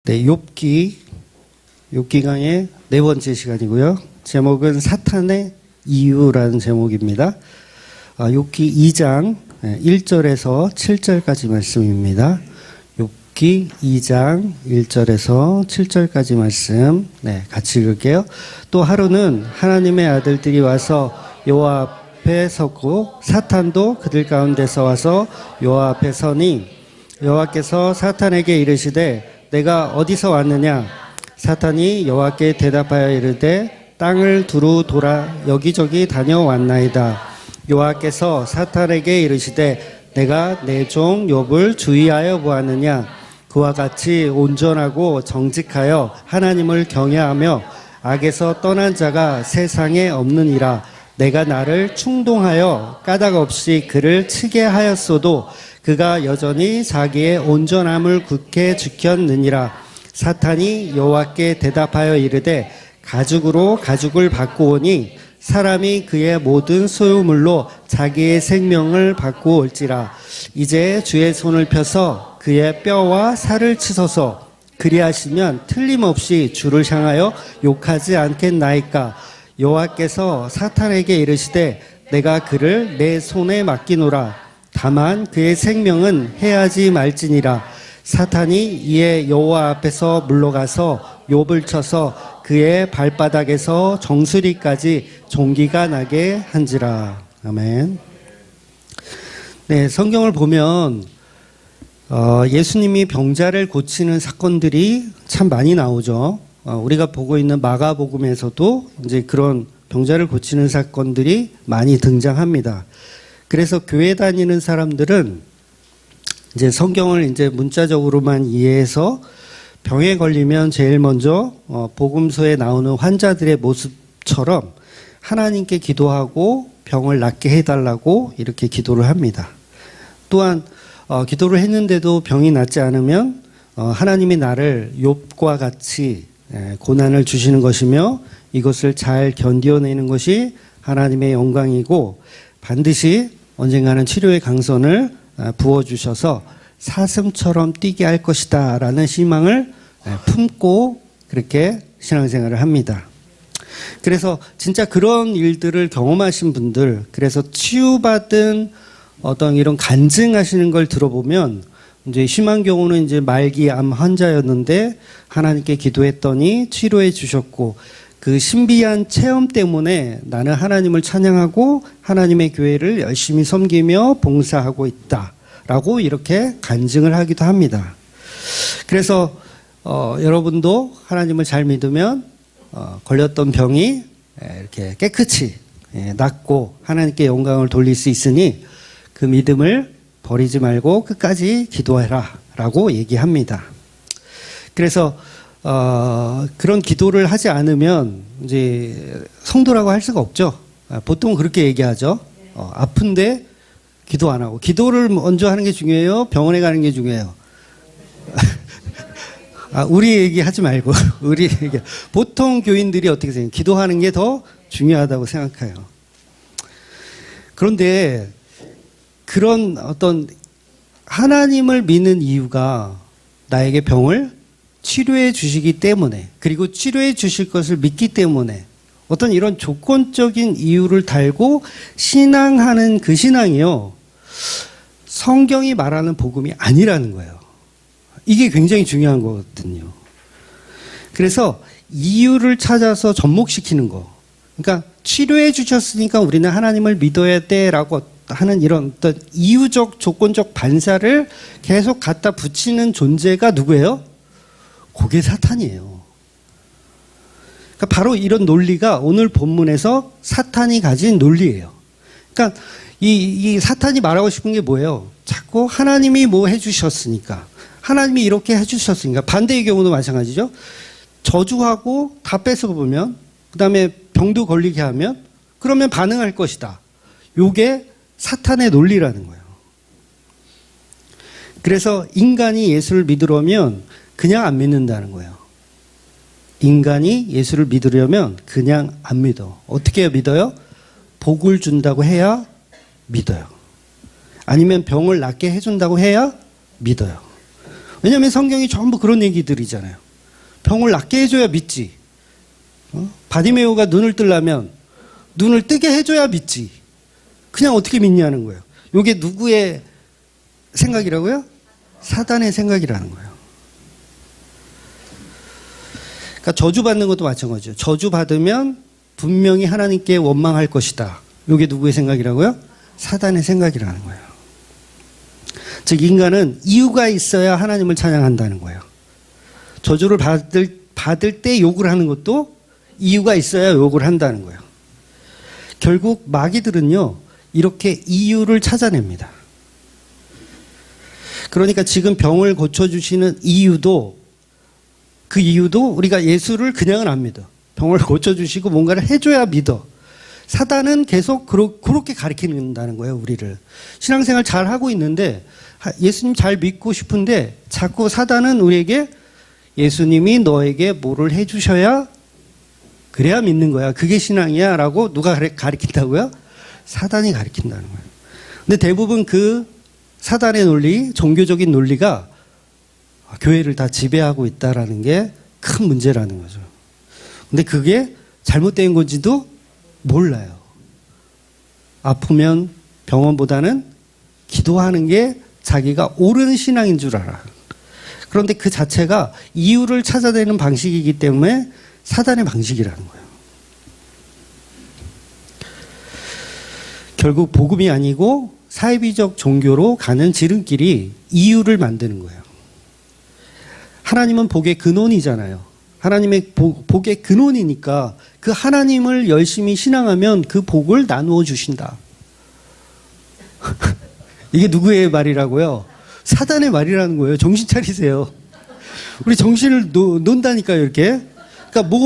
네, 욥기 강의 네 번째 시간이고요. 제목은 사탄의 이유라는 제목입니다. 욥기 2장 1절에서 7절까지 말씀입니다. 욥기 2장 1절에서 7절까지 말씀 같이 읽을게요. 또 하루는 하나님의 아들들이 와서 여호와 앞에 섰고 사탄도 그들 가운데서 와서 여호와 앞에 서니 여호와께서 사탄에게 이르시되 내가 어디서 왔느냐? 사탄이 여호와께 대답하여 이르되 땅을 두루 돌아 여기저기 다녀왔나이다. 여호와께서 사탄에게 이르시되 내가 내 종 욥을 주의하여 보았느냐? 그와 같이 온전하고 정직하여 하나님을 경외하며 악에서 떠난 자가 세상에 없느니라. 내가 나를 충동하여 까닭 없이 그를 치게 하였어도 그가 여전히 자기의 온전함을 굳게 지켰느니라. 사탄이 여호와께 대답하여 이르되 가죽으로 가죽을 바꾸오니 사람이 그의 모든 소유물로 자기의 생명을 바꾸올지라. 이제 주의 손을 펴서 그의 뼈와 살을 치소서. 그리하시면 틀림없이 주를 향하여 욕하지 않겠나이까. 여호와께서 사탄에게 이르시되 내가 그를 내 손에 맡기노라. 다만 그의 생명은 해하지 말지니라. 사탄이 이에 여호와 앞에서 물러가서 욥을 쳐서 그의 발바닥에서 정수리까지 종기가 나게 한지라. 아멘. 네, 성경을 보면 예수님이 병자를 고치는 사건들이 참 많이 나오죠. 우리가 보고 있는 마가복음에서도 이제 그런 병자를 고치는 사건들이 많이 등장합니다. 그래서 교회 다니는 사람들은 이제 성경을 이제 문자적으로만 이해해서 병에 걸리면 제일 먼저 복음서에 나오는 환자들의 모습처럼 하나님께 기도하고 병을 낫게 해달라고 이렇게 기도를 합니다. 또한 기도를 했는데도 병이 낫지 않으면 하나님이 나를 욥과 같이 고난을 주시는 것이며 이것을 잘 견뎌내는 것이 하나님의 영광이고 반드시 언젠가는 치료의 강선을 부어주셔서 사슴처럼 뛰게 할 것이다 라는 희망을 품고 그렇게 신앙생활을 합니다. 그래서 진짜 그런 일들을 경험하신 분들, 그래서 치유받은 어떤 이런 간증하시는 걸 들어보면 이제 심한 경우는 이제 말기 암 환자였는데 하나님께 기도했더니 치료해 주셨고 그 신비한 체험 때문에 나는 하나님을 찬양하고 하나님의 교회를 열심히 섬기며 봉사하고 있다라고 이렇게 간증을 하기도 합니다. 그래서 여러분도 하나님을 잘 믿으면 걸렸던 병이 이렇게 깨끗이 낫고 하나님께 영광을 돌릴 수 있으니 그 믿음을 버리지 말고 끝까지 기도해라 라고 얘기합니다. 그래서 그런 기도를 하지 않으면 이제 성도라고 할 수가 없죠. 보통 그렇게 얘기하죠. 아픈데 기도 안 하고. 기도를 먼저 하는 게 중요해요? 병원에 가는 게 중요해요? 우리 얘기 하지 말고 우리 얘기. 보통 교인들이 어떻게 생각해요? 기도하는 게 더 중요하다고 생각해요. 그런데 그런 어떤 하나님을 믿는 이유가 나에게 병을 치료해 주시기 때문에 그리고 치료해 주실 것을 믿기 때문에 어떤 이런 조건적인 이유를 달고 신앙하는 그 신앙이요. 성경이 말하는 복음이 아니라는 거예요. 이게 굉장히 중요한 거거든요. 그래서 이유를 찾아서 접목시키는 거. 그러니까 치료해 주셨으니까 우리는 하나님을 믿어야 돼라고 하는 이런 어떤 이유적 조건적 반사를 계속 갖다 붙이는 존재가 누구예요? 그게 사탄이에요. 그러니까 바로 이런 논리가 오늘 본문에서 사탄이 가진 논리예요. 그러니까 이 사탄이 말하고 싶은 게 뭐예요? 자꾸 하나님이 뭐 해주셨으니까, 하나님이 이렇게 해주셨으니까, 반대의 경우도 마찬가지죠. 저주하고 다 뺏어보면, 그 다음에 병도 걸리게 하면, 그러면 반응할 것이다. 요게 사탄의 논리라는 거예요. 그래서 인간이 예수를 믿으려면 그냥 안 믿는다는 거예요. 인간이 예수를 믿으려면 그냥 안 믿어. 어떻게 믿어요? 복을 준다고 해야 믿어요. 아니면 병을 낫게 해준다고 해야 믿어요. 왜냐하면 성경이 전부 그런 얘기들이잖아요. 병을 낫게 해줘야 믿지. 바디메오가 눈을 뜨려면 눈을 뜨게 해줘야 믿지. 그냥 어떻게 믿냐는 거예요. 이게 누구의 생각이라고요? 사단의 생각이라는 거예요. 그러니까 저주받는 것도 마찬가지죠. 저주받으면 분명히 하나님께 원망할 것이다. 이게 누구의 생각이라고요? 사단의 생각이라는 거예요. 즉 인간은 이유가 있어야 하나님을 찬양한다는 거예요. 저주를 받을 때 욕을 하는 것도 이유가 있어야 욕을 한다는 거예요. 결국 마귀들은요, 이렇게 이유를 찾아냅니다. 그러니까 지금 병을 고쳐주시는 이유도, 그 이유도 우리가 예수를 그냥은 안 믿어. 병을 고쳐주시고 뭔가를 해줘야 믿어. 사단은 계속 그렇게 가르친다는 거예요, 우리를. 신앙생활 잘 하고 있는데, 예수님 잘 믿고 싶은데, 자꾸 사단은 우리에게 예수님이 너에게 뭐를 해주셔야 그래야 믿는 거야. 그게 신앙이야. 라고 누가 가르친다고요? 사단이 가르친다는 거예요. 근데 대부분 그 사단의 논리, 종교적인 논리가 교회를 다 지배하고 있다라는 게 큰 문제라는 거죠. 근데 그게 잘못된 건지도 몰라요. 아프면 병원보다는 기도하는 게 자기가 옳은 신앙인 줄 알아. 그런데 그 자체가 이유를 찾아내는 방식이기 때문에 사단의 방식이라는 거예요. 결국 복음이 아니고 사이비적 종교로 가는 지름길이 이유를 만드는 거예요. 하나님은 복의 근원이잖아요. 하나님의 복의 근원이니까 그 하나님을 열심히 신앙하면 그 복을 나누어 주신다. 이게 누구의 말이라고요? 사단의 말이라는 거예요. 정신 차리세요. 우리 정신을 논다니까요, 이렇게. 그러니까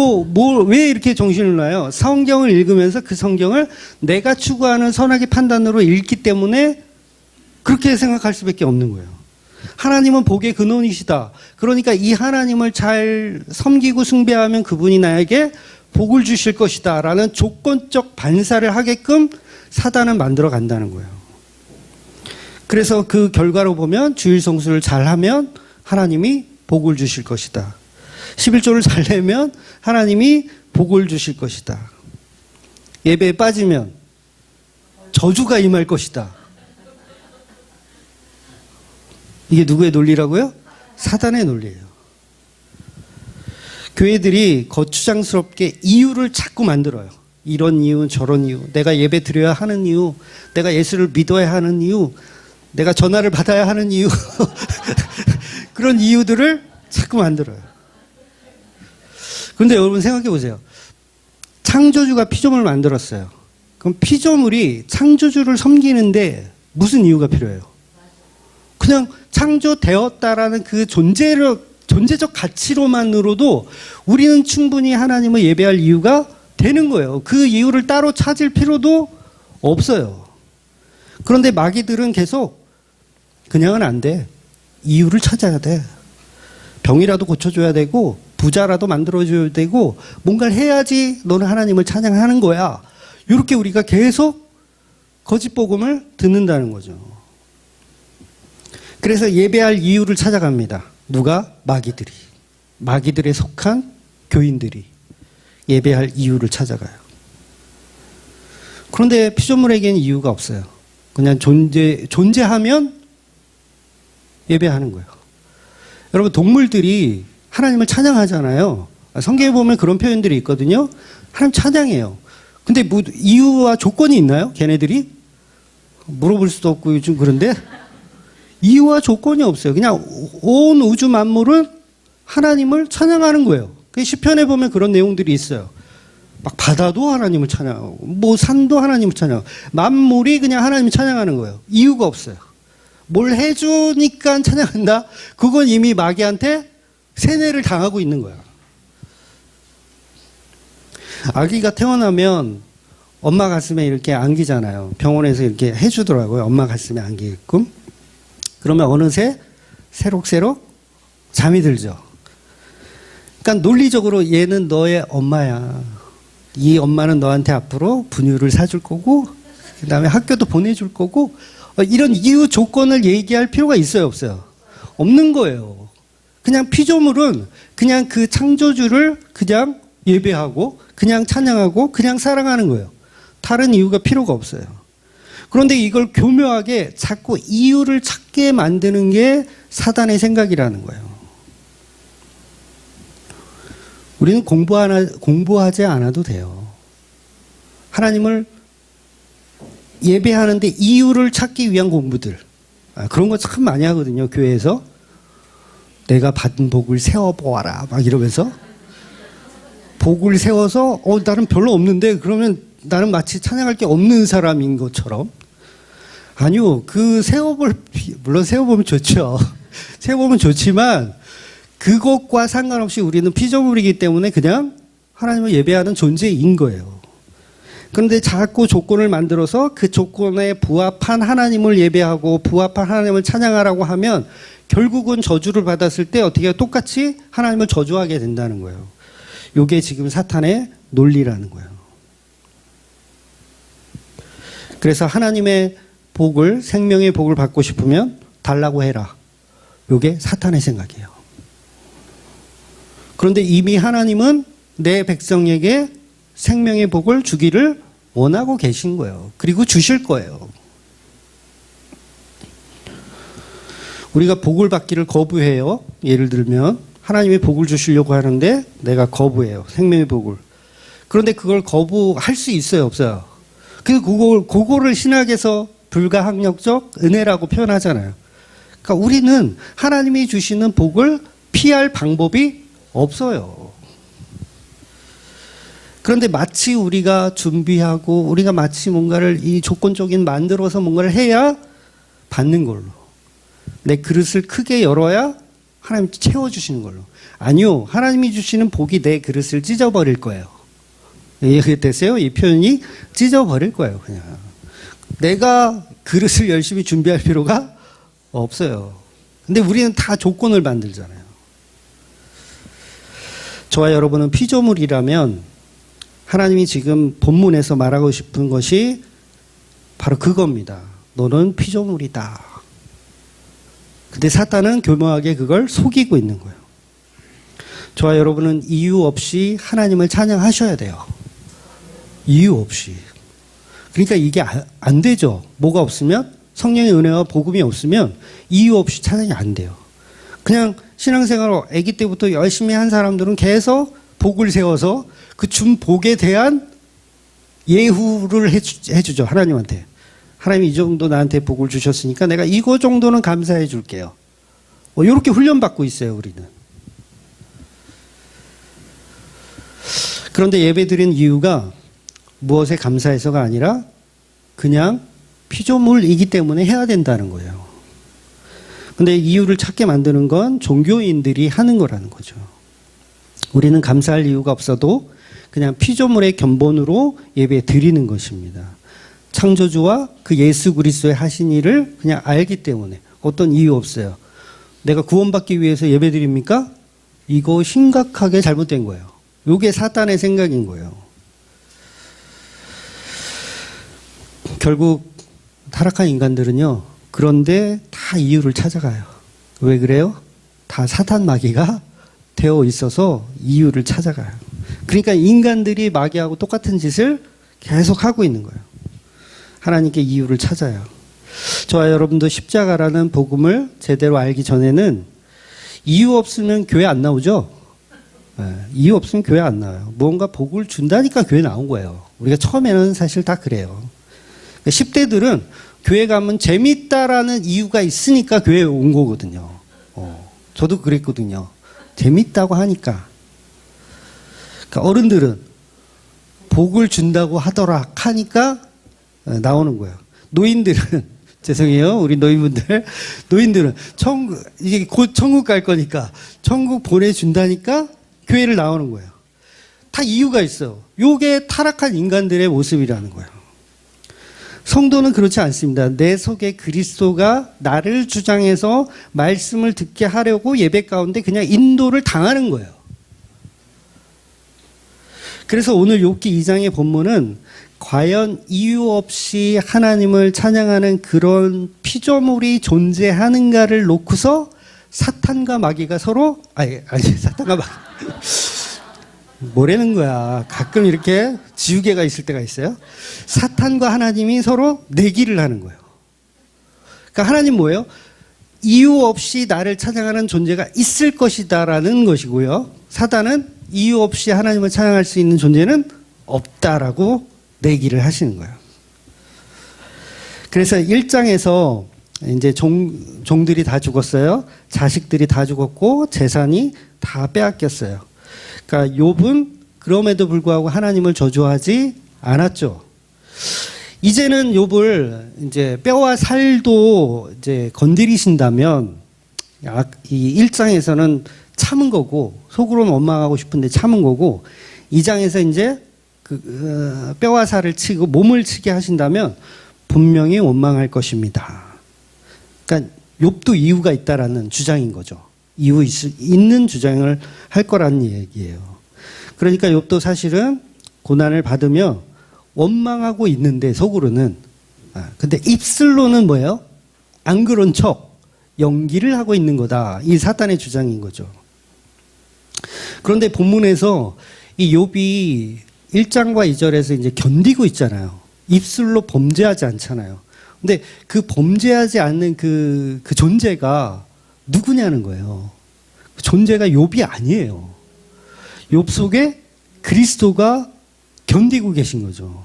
왜 이렇게 정신을 놔요? 성경을 읽으면서 그 성경을 내가 추구하는 선악의 판단으로 읽기 때문에 그렇게 생각할 수밖에 없는 거예요. 하나님은 복의 근원이시다. 그러니까 이 하나님을 잘 섬기고 숭배하면 그분이 나에게 복을 주실 것이다 라는 조건적 반사를 하게끔 사단은 만들어 간다는 거예요. 그래서 그 결과로 보면 주일 성수를 잘하면 하나님이 복을 주실 것이다. 11조를 잘 내면 하나님이 복을 주실 것이다. 예배에 빠지면 저주가 임할 것이다. 이게 누구의 논리라고요? 사단의 논리예요. 교회들이 거추장스럽게 이유를 자꾸 만들어요. 이런 이유, 저런 이유, 내가 예배 드려야 하는 이유, 내가 예수를 믿어야 하는 이유, 내가 전화를 받아야 하는 이유 그런 이유들을 자꾸 만들어요. 그런데 여러분 생각해 보세요. 창조주가 피조물을 만들었어요. 그럼 피조물이 창조주를 섬기는데 무슨 이유가 필요해요? 그냥 창조되었다라는 그 존재적 가치로만으로도 우리는 충분히 하나님을 예배할 이유가 되는 거예요. 그 이유를 따로 찾을 필요도 없어요. 그런데 마귀들은 계속 그냥은 안 돼. 이유를 찾아야 돼. 병이라도 고쳐줘야 되고 부자라도 만들어줘야 되고 뭔가를 해야지 너는 하나님을 찬양하는 거야. 이렇게 우리가 계속 거짓 복음을 듣는다는 거죠. 그래서 예배할 이유를 찾아갑니다. 누가? 마귀들이. 마귀들에 속한 교인들이 예배할 이유를 찾아가요. 그런데 피조물에게는 이유가 없어요. 그냥 존재하면 예배하는 거예요. 여러분, 동물들이 하나님을 찬양하잖아요. 성경에 보면 그런 표현들이 있거든요. 하나님 찬양해요. 근데 뭐 이유와 조건이 있나요? 걔네들이? 물어볼 수도 없고 요즘 그런데 이유와 조건이 없어요. 그냥 온 우주 만물은 하나님을 찬양하는 거예요. 시편에 보면 그런 내용들이 있어요. 막 바다도 하나님을 찬양하고 뭐 산도 하나님을 찬양하고 만물이 그냥 하나님을 찬양하는 거예요. 이유가 없어요. 뭘 해주니까 찬양한다? 그건 이미 마귀한테 세뇌를 당하고 있는 거야. 아기가 태어나면 엄마 가슴에 이렇게 안기잖아요. 병원에서 이렇게 해주더라고요. 엄마 가슴에 안기게끔. 그러면 어느새 새록새록 잠이 들죠. 그러니까 논리적으로 얘는 너의 엄마야. 이 엄마는 너한테 앞으로 분유를 사줄 거고 그 다음에 학교도 보내줄 거고 이런 이유 조건을 얘기할 필요가 있어요, 없어요? 없는 거예요. 그냥 피조물은 그냥 그 창조주를 그냥 예배하고 그냥 찬양하고 그냥 사랑하는 거예요. 다른 이유가 필요가 없어요. 그런데 이걸 교묘하게 자꾸 이유를 찾게 만드는 게 사단의 생각이라는 거예요. 우리는 공부하지 않아도 돼요. 하나님을 예배하는데 이유를 찾기 위한 공부들. 그런 거 참 많이 하거든요, 교회에서. 내가 받은 복을 세워보아라. 막 이러면서. 복을 세워서, 나는 별로 없는데, 그러면 나는 마치 찬양할 게 없는 사람인 것처럼. 아니요, 물론 세워보면 좋죠. 세워보면 좋지만, 그것과 상관없이 우리는 피조물이기 때문에 그냥 하나님을 예배하는 존재인 거예요. 그런데 자꾸 조건을 만들어서 그 조건에 부합한 하나님을 예배하고 부합한 하나님을 찬양하라고 하면 결국은 저주를 받았을 때 어떻게 똑같이 하나님을 저주하게 된다는 거예요. 이게 지금 사탄의 논리라는 거예요. 그래서 하나님의 복을, 생명의 복을 받고 싶으면 달라고 해라. 이게 사탄의 생각이에요. 그런데 이미 하나님은 내 백성에게 생명의 복을 주기를 원하고 계신 거예요. 그리고 주실 거예요. 우리가 복을 받기를 거부해요. 예를 들면 하나님이 복을 주시려고 하는데 내가 거부해요. 생명의 복을. 그런데 그걸 거부할 수 있어요, 없어요? 그래서 그거를 신학에서 불가항력적 은혜라고 표현하잖아요. 그러니까 우리는 하나님이 주시는 복을 피할 방법이 없어요. 그런데 마치 우리가 준비하고 우리가 마치 뭔가를 이 조건적인 만들어서 뭔가를 해야 받는 걸로. 내 그릇을 크게 열어야 하나님 채워주시는 걸로. 아니요. 하나님이 주시는 복이 내 그릇을 찢어버릴 거예요. 이해됐어요? 이 표현이 찢어버릴 거예요. 그냥. 내가 그릇을 열심히 준비할 필요가 없어요. 근데 우리는 다 조건을 만들잖아요. 저와 여러분은 피조물이라면 하나님이 지금 본문에서 말하고 싶은 것이 바로 그겁니다. 너는 피조물이다. 근데 사탄은 교묘하게 그걸 속이고 있는 거예요. 저와 여러분은 이유 없이 하나님을 찬양하셔야 돼요. 이유 없이. 그러니까 이게 안 되죠. 뭐가 없으면? 성령의 은혜와 복음이 없으면 이유 없이 찬양이 안 돼요. 그냥 신앙생활을 아기 때부터 열심히 한 사람들은 계속 복을 세워서 그 준 복에 대한 예후를 해주죠. 하나님한테. 하나님이 이 정도 나한테 복을 주셨으니까 내가 이거 정도는 감사해 줄게요. 이렇게 훈련받고 있어요, 우리는. 그런데 예배 드린 이유가 무엇에 감사해서가 아니라 그냥 피조물이기 때문에 해야 된다는 거예요. 근데 이유를 찾게 만드는 건 종교인들이 하는 거라는 거죠. 우리는 감사할 이유가 없어도 그냥 피조물의 견본으로 예배 드리는 것입니다. 창조주와 그 예수 그리스도의 하신 일을 그냥 알기 때문에 어떤 이유 없어요. 내가 구원받기 위해서 예배 드립니까? 이거 심각하게 잘못된 거예요. 이게 사탄의 생각인 거예요. 결국 타락한 인간들은요. 그런데 다 이유를 찾아가요. 왜 그래요? 다 사탄 마귀가 되어 있어서 이유를 찾아가요. 그러니까 인간들이 마귀하고 똑같은 짓을 계속 하고 있는 거예요. 하나님께 이유를 찾아요. 저와 여러분도 십자가라는 복음을 제대로 알기 전에는 이유 없으면 교회 안 나오죠? 네, 이유 없으면 교회 안 나와요. 무언가 복을 준다니까 교회 나온 거예요. 우리가 처음에는 사실 다 그래요. 10대들은 교회 가면 재밌다라는 이유가 있으니까 교회에 온 거거든요. 저도 그랬거든요. 재밌다고 하니까. 그러니까 어른들은 복을 준다고 하더라 하니까 나오는 거예요. 노인들은 죄송해요. 우리 노인분들. 노인들은 이제 곧 천국 갈 거니까 천국 보내준다니까 교회를 나오는 거예요. 다 이유가 있어요. 요게 타락한 인간들의 모습이라는 거예요. 성도는 그렇지 않습니다. 내 속에 그리스도가 나를 주장해서 말씀을 듣게 하려고 예배 가운데 그냥 인도를 당하는 거예요. 그래서 오늘 욥기 2장의 본문은 과연 이유 없이 하나님을 찬양하는 그런 피조물이 존재하는가를 놓고서 사탄과 마귀가 서로 아니 사탄과 마귀 뭐라는 거야. 가끔 이렇게 지우개가 있을 때가 있어요. 사탄과 하나님이 서로 내기를 하는 거예요. 그러니까 하나님 뭐예요? 이유 없이 나를 찬양하는 존재가 있을 것이다라는 것이고요. 사단은 이유 없이 하나님을 찬양할 수 있는 존재는 없다라고 내기를 하시는 거예요. 그래서 1장에서 이제 종들이 다 죽었어요. 자식들이 다 죽었고 재산이 다 빼앗겼어요. 그러니까 욥은 그럼에도 불구하고 하나님을 저주하지 않았죠. 이제는 욥을 이제 뼈와 살도 이제 건드리신다면 이 1장에서는 참은 거고 속으로는 원망하고 싶은데 참은 거고 2장에서 이제 뼈와 살을 치고 몸을 치게 하신다면 분명히 원망할 것입니다. 그러니까 욥도 이유가 있다라는 주장인 거죠. 이유 있는 주장을 할 거라는 얘기예요. 그러니까 욥도 사실은 고난을 받으며 원망하고 있는데 속으로는 근데 입술로는 뭐예요? 안 그런 척 연기를 하고 있는 거다. 이 사탄의 주장인 거죠. 그런데 본문에서 이 욥이 1장과 2절에서 이제 견디고 있잖아요. 입술로 범죄하지 않잖아요. 근데 그 범죄하지 않는 그 존재가 누구냐는 거예요. 그 존재가 욥이 아니에요. 욥 속에 그리스도가 견디고 계신 거죠.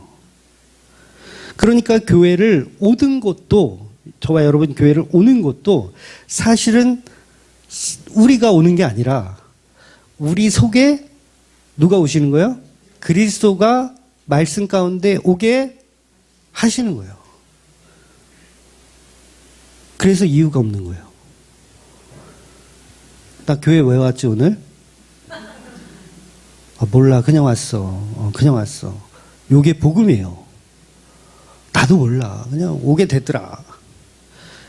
그러니까 교회를 오는 것도 저와 여러분 교회를 오는 것도 사실은 우리가 오는 게 아니라 우리 속에 누가 오시는 거예요? 그리스도가 말씀 가운데 오게 하시는 거예요. 그래서 이유가 없는 거예요. 나 교회 왜 왔지 오늘? 몰라 그냥 왔어. 그냥 왔어. 요게 복음이에요. 나도 몰라 그냥 오게 되더라.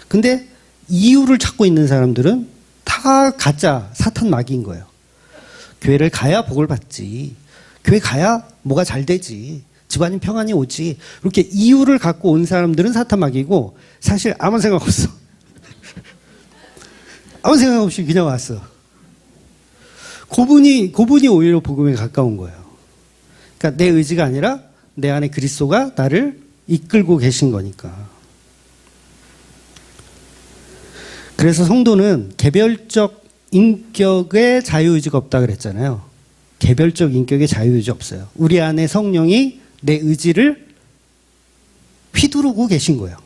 근데 이유를 찾고 있는 사람들은 다 가짜 사탄 마귀인 거예요. 교회를 가야 복을 받지. 교회 가야 뭐가 잘 되지. 집안이 평안이 오지. 이렇게 이유를 갖고 온 사람들은 사탄 마귀고 사실 아무 생각 없어. 아무 생각 없이 그냥 왔어. 그분이 오히려 복음에 가까운 거예요. 그러니까 내 의지가 아니라 내 안에 그리스도가 나를 이끌고 계신 거니까. 그래서 성도는 개별적 인격의 자유의지가 없다 그랬잖아요. 개별적 인격의 자유의지 없어요. 우리 안에 성령이 내 의지를 휘두르고 계신 거예요.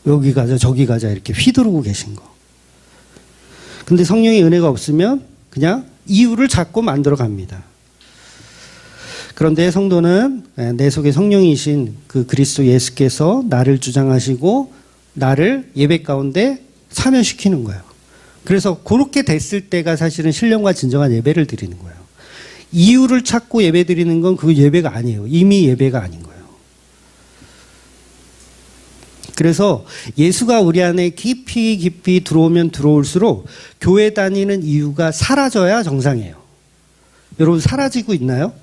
여기 가자 저기 가자 이렇게 휘두르고 계신 거. 근데 성령의 은혜가 없으면 그냥 이유를 찾고 만들어 갑니다. 그런데 성도는 내 속에 성령이신 그 그리스도 예수께서 나를 주장하시고 나를 예배 가운데 참여시키는 거예요. 그래서 그렇게 됐을 때가 사실은 신령과 진정한 예배를 드리는 거예요. 이유를 찾고 예배 드리는 건 그 예배가 아니에요. 이미 예배가 아닌 거예요. 그래서 예수가 우리 안에 깊이 들어오면 들어올수록 교회 다니는 이유가 사라져야 정상이에요. 여러분 사라지고 있나요?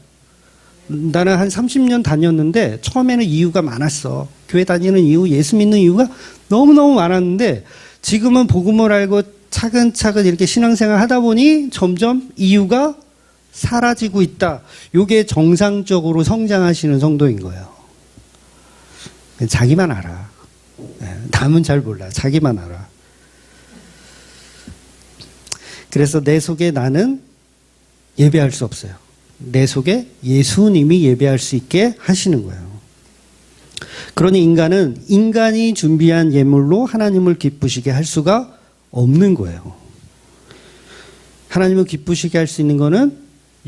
나는 한 30년 다녔는데 처음에는 이유가 많았어. 교회 다니는 이유, 예수 믿는 이유가 너무너무 많았는데 지금은 복음을 알고 차근차근 이렇게 신앙생활 하다 보니 점점 이유가 사라지고 있다. 이게 정상적으로 성장하시는 성도인 거예요. 자기만 알아. 남은 잘 몰라. 자기만 알아. 그래서 내 속에 나는 예배할 수 없어요. 내 속에 예수님이 예배할 수 있게 하시는 거예요. 그러니 인간은 인간이 준비한 예물로 하나님을 기쁘시게 할 수가 없는 거예요. 하나님을 기쁘시게 할 수 있는 거는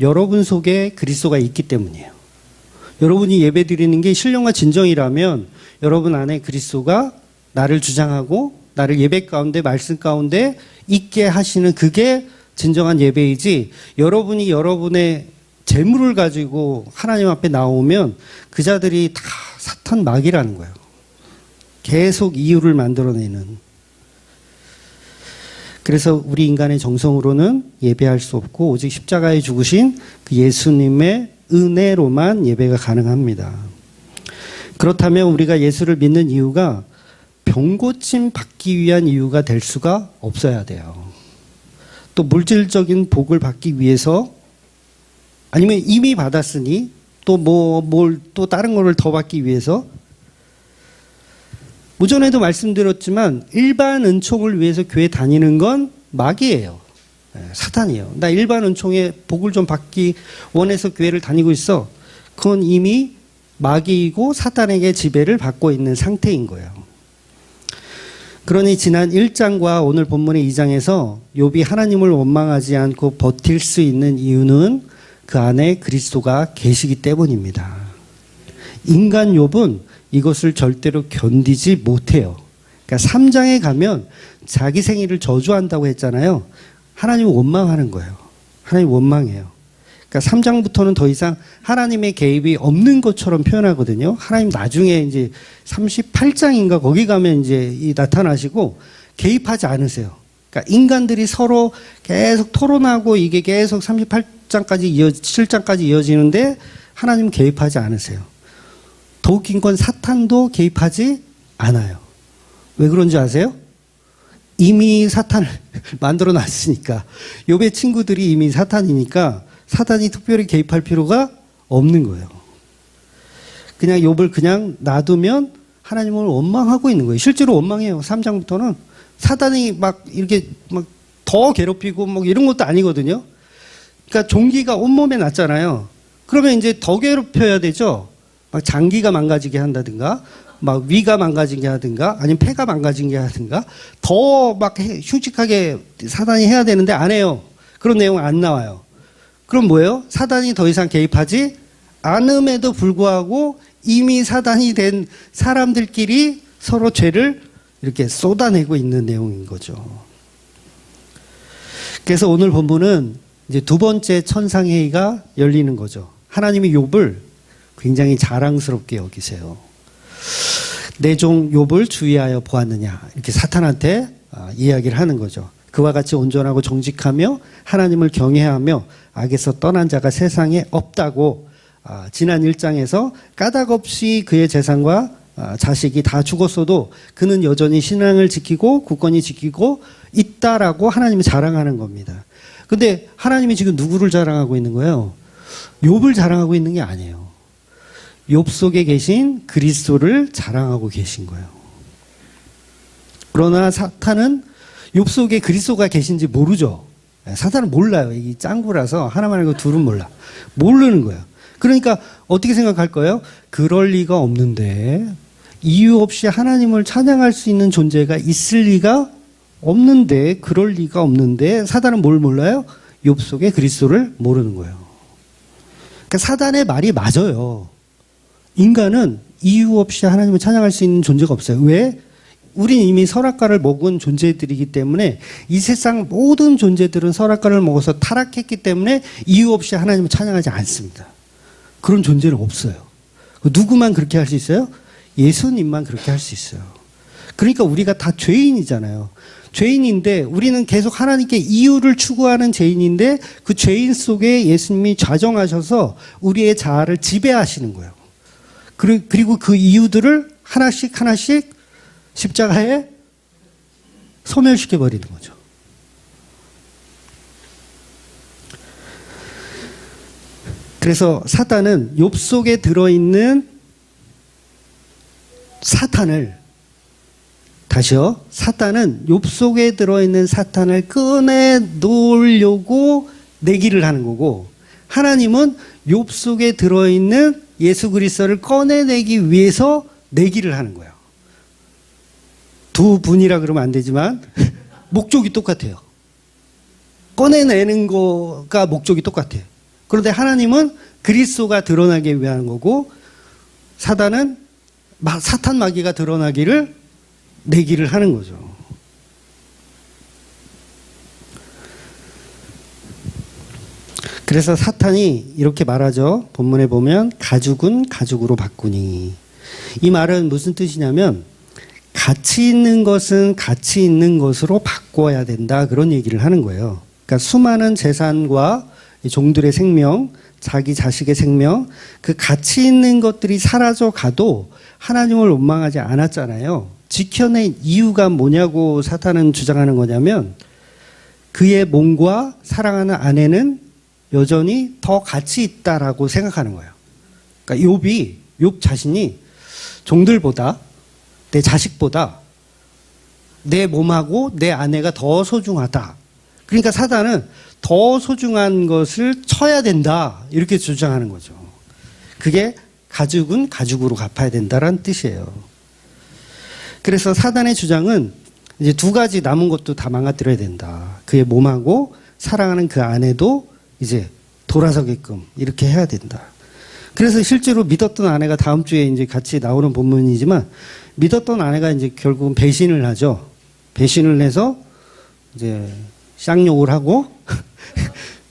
여러분 속에 그리스도가 있기 때문이에요. 여러분이 예배드리는 게 신령과 진정이라면 여러분 안에 그리스도가 나를 주장하고 나를 예배 가운데 말씀 가운데 있게 하시는 그게 진정한 예배이지, 여러분이 여러분의 재물을 가지고 하나님 앞에 나오면 그 자들이 다 사탄 마귀라는 거예요. 계속 이유를 만들어내는. 그래서 우리 인간의 정성으로는 예배할 수 없고 오직 십자가에 죽으신 그 예수님의 은혜로만 예배가 가능합니다. 그렇다면 우리가 예수를 믿는 이유가 병고침 받기 위한 이유가 될 수가 없어야 돼요. 또 물질적인 복을 받기 위해서 아니면 이미 받았으니 또 뭘 또 다른 거를 더 받기 위해서 무전에도 말씀드렸지만 일반 은총을 위해서 교회 다니는 건 마귀예요. 사탄이에요. 나 일반 은총에 복을 좀 받기 원해서 교회를 다니고 있어. 그건 이미 마귀이고 사탄에게 지배를 받고 있는 상태인 거예요. 그러니 지난 1장과 오늘 본문의 2장에서 욥이 하나님을 원망하지 않고 버틸 수 있는 이유는 그 안에 그리스도가 계시기 때문입니다. 인간 욥은 이것을 절대로 견디지 못해요. 그러니까 3장에 가면 자기 생일을 저주한다고 했잖아요. 하나님을 원망하는 거예요. 하나님 원망해요. 그러니까 3장부터는 더 이상 하나님의 개입이 없는 것처럼 표현하거든요. 하나님 나중에 이제 38장인가 거기 가면 이제 나타나시고 개입하지 않으세요. 그러니까 인간들이 서로 계속 토론하고 이게 계속 38장까지 7장까지 이어지는데 하나님은 개입하지 않으세요. 더 웃긴 건 사탄도 개입하지 않아요. 왜 그런지 아세요? 이미 사탄을 만들어 놨으니까. 욥의 친구들이 이미 사탄이니까 사탄이 특별히 개입할 필요가 없는 거예요. 그냥 욥을 그냥 놔두면 하나님을 원망하고 있는 거예요. 실제로 원망해요. 3장부터는 사탄이 막 이렇게 막 더 괴롭히고 뭐 이런 것도 아니거든요. 그러니까 종기가 온몸에 났잖아요. 그러면 이제 더 괴롭혀야 되죠. 막 장기가 망가지게 한다든가, 막 위가 망가지게 하든가, 아니면 폐가 망가지게 하든가, 더 막 흉측하게 사단이 해야 되는데 안 해요. 그런 내용 안 나와요. 그럼 뭐예요? 사단이 더 이상 개입하지 않음에도 불구하고 이미 사단이 된 사람들끼리 서로 죄를 이렇게 쏟아내고 있는 내용인 거죠. 그래서 오늘 본문은 이제 두 번째 천상회의가 열리는 거죠. 하나님이 욥을 굉장히 자랑스럽게 여기세요. 내 종 욥을 주의하여 보았느냐, 이렇게 사탄한테 이야기를 하는 거죠. 그와 같이 온전하고 정직하며 하나님을 경외하며 악에서 떠난 자가 세상에 없다고 지난 1장에서 까닭 없이 그의 재산과 자식이 다 죽었어도 그는 여전히 신앙을 지키고 굳건히 지키고 있다라고 하나님이 자랑하는 겁니다. 근데 하나님이 지금 누구를 자랑하고 있는 거예요? 욥을 자랑하고 있는 게 아니에요. 욥 속에 계신 그리스도를 자랑하고 계신 거예요. 그러나 사탄은 욥 속에 그리스도가 계신지 모르죠. 사탄은 몰라요. 이게 짱구라서 하나만 알고 둘은 몰라. 모르는 거예요. 그러니까 어떻게 생각할 거예요? 그럴 리가 없는데, 이유 없이 하나님을 찬양할 수 있는 존재가 있을 리가 없는데, 그럴 리가 없는데, 사단은 뭘 몰라요? 욥 속에 그리스도를 모르는 거예요. 그러니까 사단의 말이 맞아요. 인간은 이유 없이 하나님을 찬양할 수 있는 존재가 없어요. 왜? 우린 이미 선악과를 먹은 존재들이기 때문에, 이 세상 모든 존재들은 선악과를 먹어서 타락했기 때문에 이유 없이 하나님을 찬양하지 않습니다. 그런 존재는 없어요. 누구만 그렇게 할 수 있어요? 예수님만 그렇게 할 수 있어요. 그러니까 우리가 다 죄인이잖아요. 죄인인데 우리는 계속 하나님께 이유를 추구하는 죄인인데, 그 죄인 속에 예수님이 좌정하셔서 우리의 자아를 지배하시는 거예요. 그리고 그 이유들을 하나씩 하나씩 십자가에 소멸시켜 버리는 거죠. 그래서 사탄은 욥 속에 들어있는 사탄을, 다시요, 사탄은 욥 속에 들어있는 사탄을 꺼내 놓으려고 내기를 하는 거고, 하나님은 욥 속에 들어있는 예수 그리스도를 꺼내내기 위해서 내기를 하는 거예요. 두 분이라 그러면 안 되지만 목적이 똑같아요. 꺼내내는 거가 목적이 똑같아요. 그런데 하나님은 그리스도가 드러나기 위한 거고, 사탄은 사탄 마귀가 드러나기를 내기를 하는 거죠. 그래서 사탄이 이렇게 말하죠. 본문에 보면 가죽은 가죽으로 바꾸니. 이 말은 무슨 뜻이냐면, 가치 있는 것은 가치 있는 것으로 바꿔야 된다, 그런 얘기를 하는 거예요. 그러니까 수많은 재산과 종들의 생명, 자기 자식의 생명, 그 가치 있는 것들이 사라져 가도 하나님을 원망하지 않았잖아요. 지켜낸 이유가 뭐냐고 사탄은 주장하는 거냐면, 그의 몸과 사랑하는 아내는 여전히 더 가치 있다라고 생각하는 거예요. 그러니까 욥 자신이 종들보다, 내 자식보다 내 몸하고 내 아내가 더 소중하다. 그러니까 사단은 더 소중한 것을 쳐야 된다. 이렇게 주장하는 거죠. 그게 가죽은 가죽으로 갚아야 된다라는 뜻이에요. 그래서 사단의 주장은 이제 두 가지 남은 것도 다 망가뜨려야 된다. 그의 몸하고 사랑하는 그 아내도 이제 돌아서게끔 이렇게 해야 된다. 그래서 실제로 믿었던 아내가 다음 주에 이제 같이 나오는 본문이지만 믿었던 아내가 이제 결국은 배신을 하죠. 배신을 해서 이제 쌍욕을 하고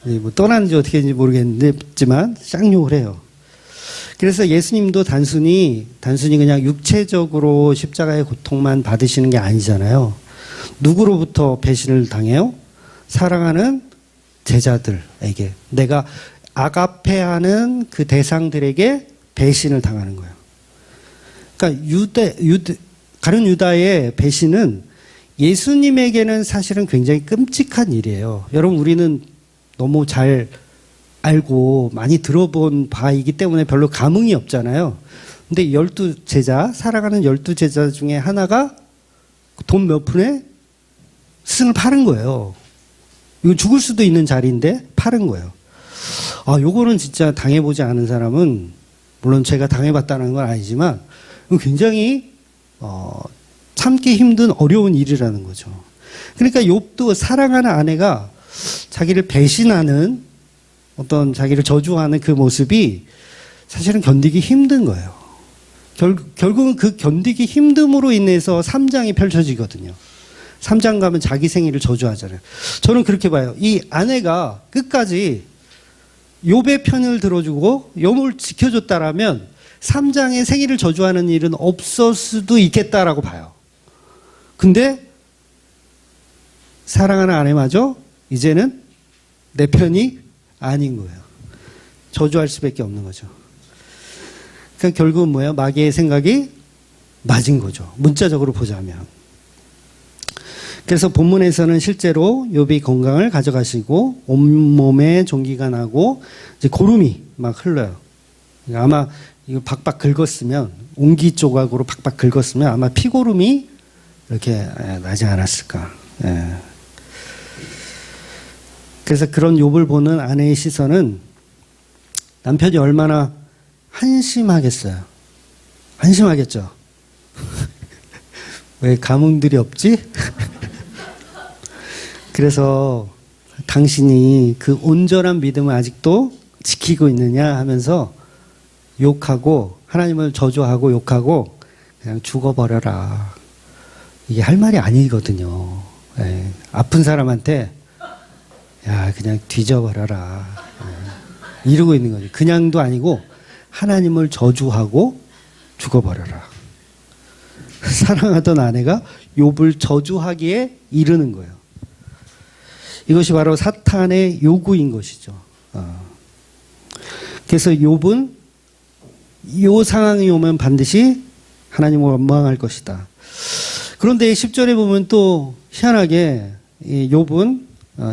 뭐 떠났는지 어떻게 했는지 모르겠지만 쌍욕을 해요. 그래서 예수님도 단순히 그냥 육체적으로 십자가의 고통만 받으시는 게 아니잖아요. 누구로부터 배신을 당해요? 사랑하는 제자들에게, 내가 아가페하는 그 대상들에게 배신을 당하는 거예요. 그러니까 가룟 유다의 배신은 예수님에게는 사실은 굉장히 끔찍한 일이에요. 여러분, 우리는 너무 잘 알고 많이 들어본 바이기 때문에 별로 감흥이 없잖아요. 근데 12제자, 사랑하는 12제자 중에 하나가 돈 몇 푼에 스승을 파는 거예요. 이거 죽을 수도 있는 자리인데 파는 거예요. 아, 요거는 진짜 당해보지 않은 사람은, 물론 제가 당해봤다는 건 아니지만, 굉장히, 참기 힘든 어려운 일이라는 거죠. 그러니까 욥도 사랑하는 아내가 자기를 배신하는 어떤 자기를 저주하는 그 모습이 사실은 견디기 힘든 거예요. 결국은 그 견디기 힘듦으로 인해서 3장이 펼쳐지거든요. 3장 가면 자기 생일을 저주하잖아요. 저는 그렇게 봐요. 이 아내가 끝까지 욥의 편을 들어주고 욥을 지켜줬다라면 3장의 생일을 저주하는 일은 없을 수도 있겠다라고 봐요. 근데 사랑하는 아내마저 이제는 내 편이 아닌 거예요. 저주할 수밖에 없는 거죠. 그러니까 결국은 뭐예요? 마귀의 생각이 맞은 거죠. 문자적으로 보자면. 그래서 본문에서는 실제로 욥이 건강을 가져가시고 온몸에 종기가 나고 이제 고름이 막 흘러요. 아마 이거 박박 긁었으면, 옹기 조각으로 박박 긁었으면 아마 피고름이 이렇게 나지 않았을까. 예. 그래서 그런 욥을 보는 아내의 시선은 남편이 얼마나 한심하겠어요. 한심하겠죠. 왜 감흥들이 없지? 그래서 당신이 그 온전한 믿음을 아직도 지키고 있느냐 하면서 욕하고, 하나님을 저주하고 욕하고 그냥 죽어버려라. 이게 할 말이 아니거든요. 예. 아픈 사람한테 야, 그냥 뒤져버려라. 예. 이러고 있는 거죠. 그냥도 아니고 하나님을 저주하고 죽어버려라. 사랑하던 아내가 욥을 저주하기에 이르는 거예요. 이것이 바로 사탄의 요구인 것이죠. 그래서 욥은 이 상황이 오면 반드시 하나님을 원망할 것이다. 그런데 10절에 보면 또 희한하게 욥은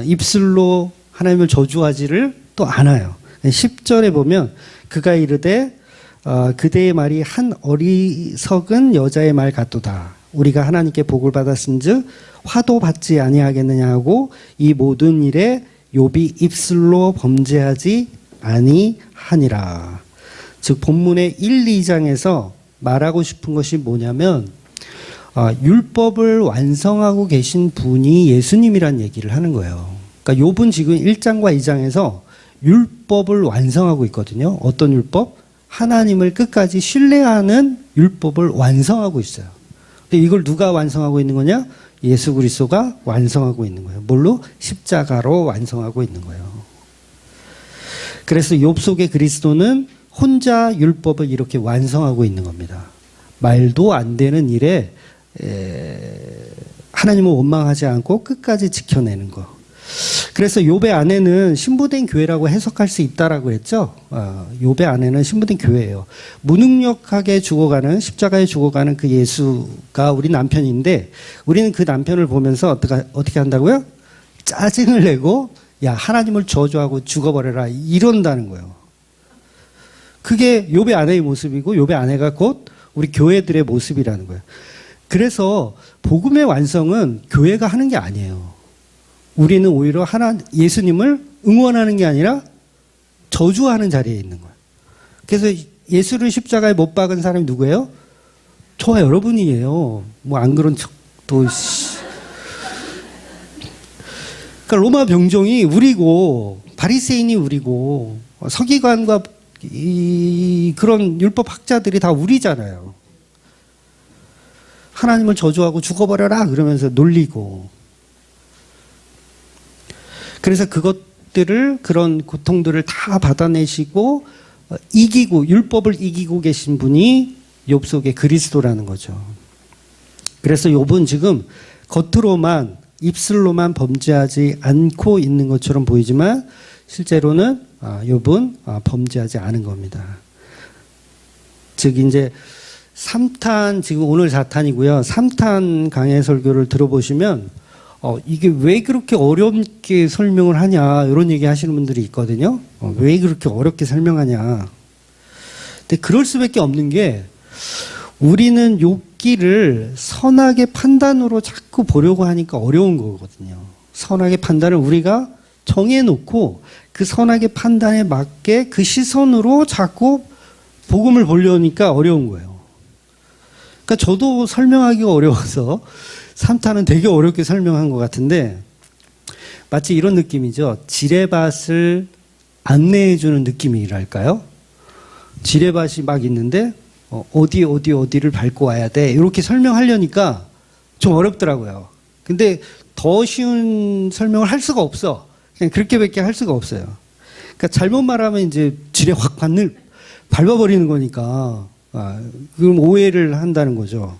입술로 하나님을 저주하지를 또 않아요. 10절에 보면 그가 이르되 그대의 말이 한 어리석은 여자의 말 같도다. 우리가 하나님께 복을 받았은즉 화도 받지 아니하겠느냐 하고 이 모든 일에 욥이 입술로 범죄하지 아니하니라. 즉 본문의 1, 2장에서 말하고 싶은 것이 뭐냐면 율법을 완성하고 계신 분이 예수님이란 얘기를 하는 거예요. 그러니까 욥은 지금 1장과 2장에서 율법을 완성하고 있거든요. 어떤 율법? 하나님을 끝까지 신뢰하는 율법을 완성하고 있어요. 근데 이걸 누가 완성하고 있는 거냐? 예수 그리스도가 완성하고 있는 거예요. 뭘로? 십자가로 완성하고 있는 거예요. 그래서 욥 속의 그리스도는 혼자 율법을 이렇게 완성하고 있는 겁니다. 말도 안 되는 일에 하나님을 원망하지 않고 끝까지 지켜내는 거. 그래서 욥의 아내는 신부된 교회라고 해석할 수 있다라고 했죠. 욥의 아내는 신부된 교회예요. 무능력하게 죽어가는, 십자가에 죽어가는 그 예수가 우리 남편인데 우리는 그 남편을 보면서 어떻게 한다고요? 짜증을 내고 야 하나님을 저주하고 죽어버려라 이런다는 거예요. 그게 욥의 아내의 모습이고 욥의 아내가 곧 우리 교회들의 모습이라는 거예요. 그래서 복음의 완성은 교회가 하는 게 아니에요. 우리는 오히려 예수님을 응원하는 게 아니라 저주하는 자리에 있는 거예요. 그래서 예수를 십자가에 못 박은 사람이 누구예요? 저와 여러분이에요. 뭐 안 그런 척도. 그러니까 로마 병정이 우리고 바리새인이 우리고 서기관과 그런 율법 학자들이 다 우리잖아요. 하나님을 저주하고 죽어버려라 그러면서 놀리고. 그래서 그것들을 그런 고통들을 다 받아내시고 이기고 율법을 이기고 계신 분이 욥 속의 그리스도라는 거죠. 그래서 욥은 지금 겉으로만 입술로만 범죄하지 않고 있는 것처럼 보이지만 실제로는 욥은 범죄하지 않은 겁니다. 즉 이제 3탄 지금 오늘 4탄이고요. 3탄 강해 설교를 들어보시면 이게 왜 그렇게 어렵게 설명을 하냐 이런 얘기 하시는 분들이 있거든요. 왜 그렇게 어렵게 설명하냐. 근데 그럴 수밖에 없는 게 우리는 욥기를 선악의 판단으로 자꾸 보려고 하니까 어려운 거거든요. 선악의 판단을 우리가 정해놓고 그 선악의 판단에 맞게 그 시선으로 자꾸 복음을 보려니까 어려운 거예요. 그러니까 저도 설명하기가 어려워서 3탄은 되게 어렵게 설명한 것 같은데 마치 이런 느낌이죠. 지뢰밭을 안내해주는 느낌이랄까요? 지뢰밭이 막 있는데 어디를 밟고 와야 돼 이렇게 설명하려니까 좀 어렵더라고요. 근데 더 쉬운 설명을 할 수가 없어. 그냥 그렇게밖에 할 수가 없어요. 그러니까 잘못 말하면 이제 지뢰 확 밟아버리는 거니까 그럼 오해를 한다는 거죠.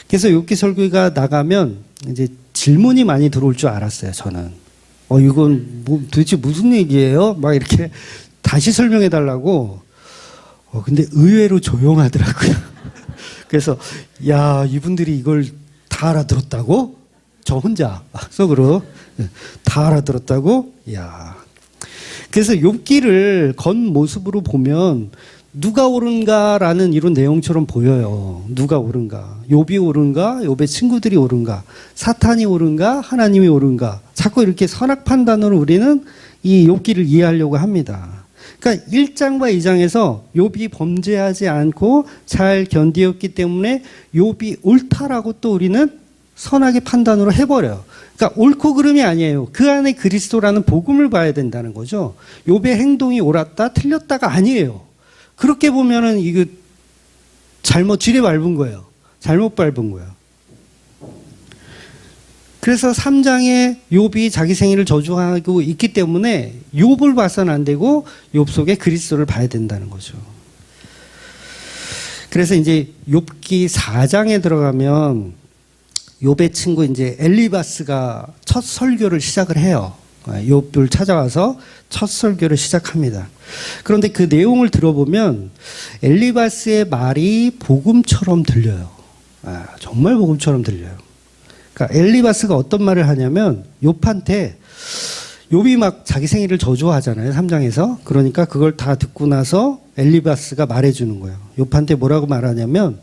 그래서 욥기 설교가 나가면 이제 질문이 많이 들어올 줄 알았어요. 저는 이건 도대체 무슨 얘기예요? 막 이렇게 다시 설명해 달라고. 근데 의외로 조용하더라고요. 그래서 야 이분들이 이걸 다 알아들었다고? 저 혼자 속으로 다 알아들었다고? 야. 그래서 욥기를 겉모습으로 보면 누가 옳은가라는 이런 내용처럼 보여요. 누가 옳은가? 욥이 옳은가? 욥의 친구들이 옳은가? 사탄이 옳은가? 하나님이 옳은가? 자꾸 이렇게 선악 판단으로 우리는 이 욥기를 이해하려고 합니다. 그러니까 1장과 2장에서 욥이 범죄하지 않고 잘 견디었기 때문에 욥이 옳다라고 또 우리는 선악의 판단으로 해버려요. 그러니까 옳고 그름이 아니에요. 그 안에 그리스도라는 복음을 봐야 된다는 거죠. 욥의 행동이 옳았다, 틀렸다가 아니에요. 그렇게 보면은 이거 지뢰 밟은 거예요. 잘못 밟은 거예요. 그래서 3장에 욥이 자기 생일을 저주하고 있기 때문에 욥을 봐서는 안 되고 욥 속에 그리스도를 봐야 된다는 거죠. 그래서 이제 욥기 4장에 들어가면 욥의 친구 이제 엘리바스가 첫 설교를 시작을 해요. 욥을 찾아와서 첫 설교를 시작합니다. 그런데 그 내용을 들어보면 엘리바스의 말이 복음처럼 들려요. 정말 복음처럼 들려요. 그러니까 엘리바스가 어떤 말을 하냐면 욥한테 욥이 막 자기 생일을 저주하잖아요. 3장에서. 그러니까 그걸 다 듣고 나서 엘리바스가 말해주는 거예요. 욥한테 뭐라고 말하냐면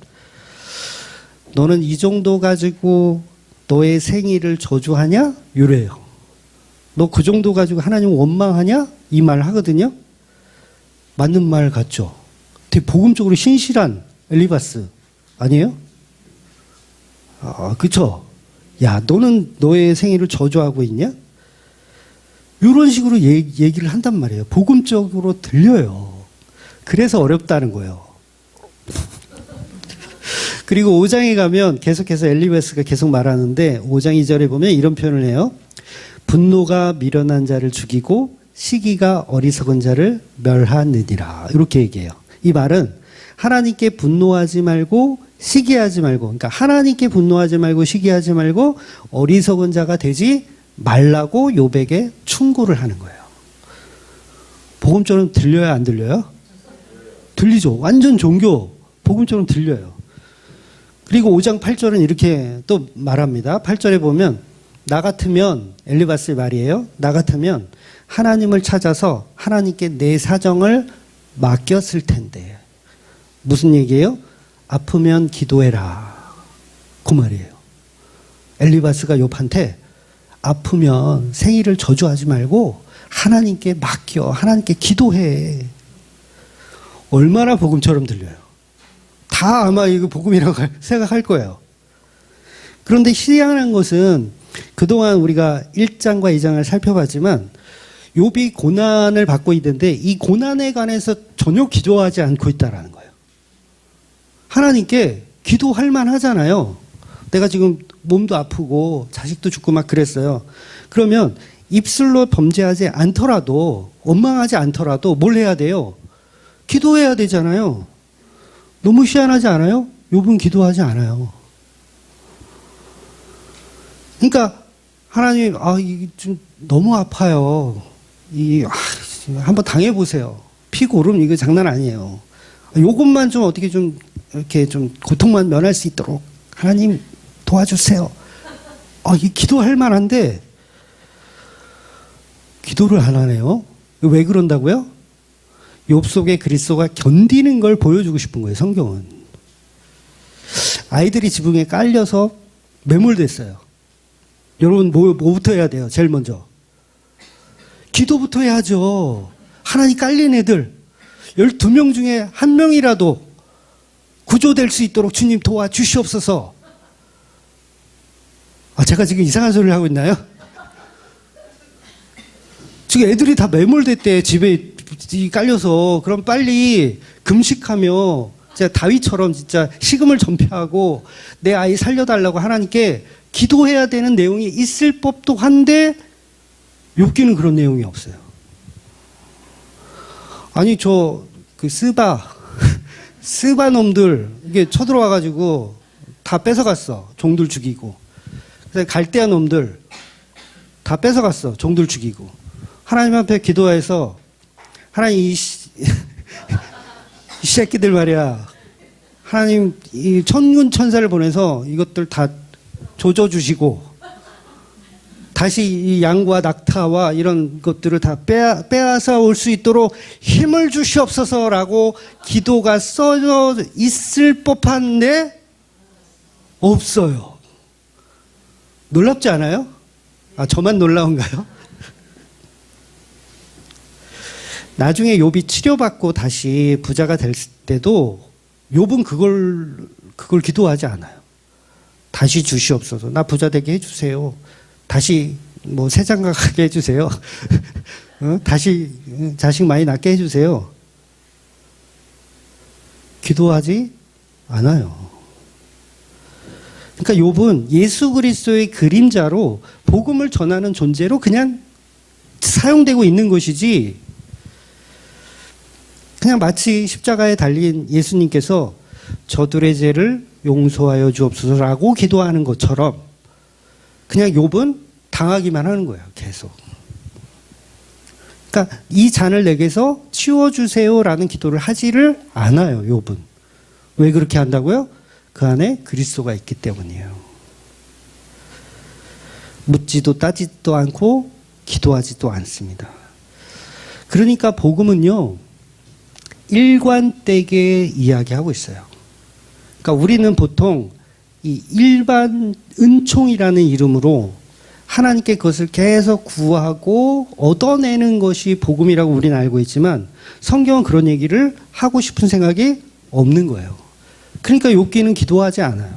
너는 이 정도 가지고 너의 생일을 저주하냐? 이래요. 너 그 정도 가지고 하나님 원망하냐? 이 말 하거든요. 맞는 말 같죠? 되게 복음적으로 신실한 엘리바스 아니에요? 그쵸? 야, 너는 너의 생일을 저주하고 있냐? 이런 식으로 얘기를 한단 말이에요. 복음적으로 들려요. 그래서 어렵다는 거예요. 그리고 5장에 가면 계속해서 엘리바스가 계속 말하는데 5장 2절에 보면 이런 표현을 해요. 분노가 미련한 자를 죽이고 시기가 어리석은 자를 멸하느니라. 이렇게 얘기해요. 이 말은 하나님께 분노하지 말고 시기하지 말고, 그러니까 하나님께 분노하지 말고 시기하지 말고 어리석은 자가 되지 말라고 욥에게 충고를 하는 거예요. 복음처럼 들려요, 안 들려요? 들리죠. 완전 종교 복음처럼 들려요. 그리고 5장 8절은 이렇게 또 말합니다. 8절에 보면 나 같으면, 엘리바스의 말이에요. 나 같으면 하나님을 찾아서 하나님께 내 사정을 맡겼을 텐데. 무슨 얘기예요? 아프면 기도해라. 그 말이에요. 엘리바스가 욥한테 아프면 생일을 저주하지 말고 하나님께 맡겨. 하나님께 기도해. 얼마나 복음처럼 들려요. 다 아마 이거 복음이라고 생각할 거예요. 그런데 희한한 것은 그동안 우리가 1장과 2장을 살펴봤지만 욥이 고난을 받고 있는데 이 고난에 관해서 전혀 기도하지 않고 있다는 거예요. 하나님께 기도할 만하잖아요. 내가 지금 몸도 아프고 자식도 죽고 막 그랬어요. 그러면 입술로 범죄하지 않더라도, 원망하지 않더라도 뭘 해야 돼요? 기도해야 되잖아요. 너무 희한하지 않아요? 욥은 기도하지 않아요. 그러니까 하나님, 이게 좀 너무 아파요. 한번 당해보세요. 피고름 이거 장난 아니에요. 요것만 좀 어떻게 좀 이렇게 좀 고통만 면할 수 있도록 하나님 도와주세요. 이 기도할 만한데 기도를 안 하네요. 왜 그런다고요? 욥 속에 그리스도가 견디는 걸 보여주고 싶은 거예요. 성경은. 아이들이 지붕에 깔려서 매몰됐어요. 여러분 뭐부터 해야 돼요? 제일 먼저 기도부터 해야죠. 하나님 깔린 애들 12명 중에 1명이라도 구조될 수 있도록 주님 도와주시옵소서. 제가 지금 이상한 소리를 하고 있나요? 지금 애들이 다 매몰됐대. 집에 깔려서. 그럼 빨리 금식하며 진짜 다윗처럼 진짜 식음을 전폐하고 내 아이 살려달라고 하나님께 기도해야 되는 내용이 있을 법도 한데 욥기는 그런 내용이 없어요. 아니 스바 놈들 이게 쳐들어와가지고 다 뺏어갔어. 종들 죽이고. 그래서 갈대아 놈들 다 뺏어갔어. 종들 죽이고. 하나님 앞에 기도해서 하나님 이 새끼들 말이야. 하나님 이 천군 천사를 보내서 이것들 다 조져주시고 다시 이 양과 낙타와 이런 것들을 다 빼앗아 올 수 있도록 힘을 주시옵소서라고 기도가 써져 있을 법한데 없어요. 놀랍지 않아요? 저만 놀라운가요? 나중에 욥이 치료받고 다시 부자가 될 때도 욥은 그걸 기도하지 않아요. 다시 주시옵소서. 나 부자 되게 해주세요. 다시 새 장가 가게 해주세요. 다시 자식 많이 낳게 해주세요. 기도하지 않아요. 그러니까 욥은 예수 그리스도의 그림자로 복음을 전하는 존재로 그냥 사용되고 있는 것이지, 그냥 마치 십자가에 달린 예수님께서 저들의 죄를 용서하여 주옵소서라고 기도하는 것처럼 그냥 욥은 당하기만 하는 거예요. 계속. 그러니까 이 잔을 내게서 치워주세요라는 기도를 하지를 않아요. 욥은. 왜 그렇게 한다고요? 그 안에 그리스도가 있기 때문이에요. 묻지도 따지도 않고 기도하지도 않습니다. 그러니까 복음은요, 일관되게 이야기하고 있어요. 그러니까 우리는 보통 이 일반 은총이라는 이름으로 하나님께 그것을 계속 구하고 얻어내는 것이 복음이라고 우리는 알고 있지만 성경은 그런 얘기를 하고 싶은 생각이 없는 거예요. 그러니까 욥기는 기도하지 않아요.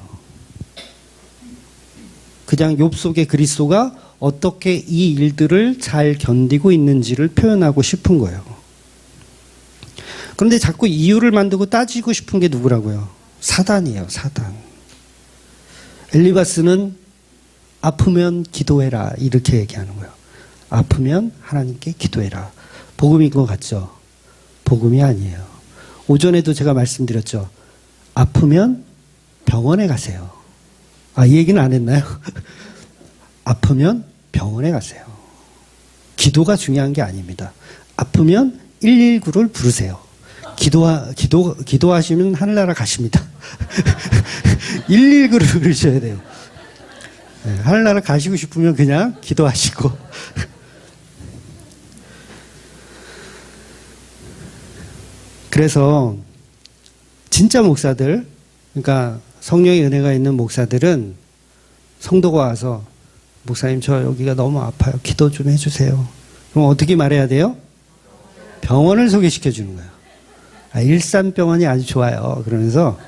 그냥 욥 속의 그리스도가 어떻게 이 일들을 잘 견디고 있는지를 표현하고 싶은 거예요. 그런데 자꾸 이유를 만들고 따지고 싶은 게 누구라고요? 사단이에요. 사단. 엘리바스는 아프면 기도해라 이렇게 얘기하는 거예요. 아프면 하나님께 기도해라. 복음인 것 같죠? 복음이 아니에요. 오전에도 제가 말씀드렸죠. 아프면 병원에 가세요. 이 얘기는 안 했나요? 아프면 병원에 가세요. 기도가 중요한 게 아닙니다. 아프면 119를 부르세요. 기도하시면 하늘나라 가십니다. 119를 부르셔야 돼요. 네, 하늘나라 가시고 싶으면 그냥 기도하시고. 그래서 진짜 목사들, 그러니까 성령의 은혜가 있는 목사들은 성도가 와서 목사님 저 여기가 너무 아파요. 기도 좀 해주세요. 그럼 어떻게 말해야 돼요? 병원을 소개시켜 주는 거예요. 아, 일산병원이 아주 좋아요. 그러면서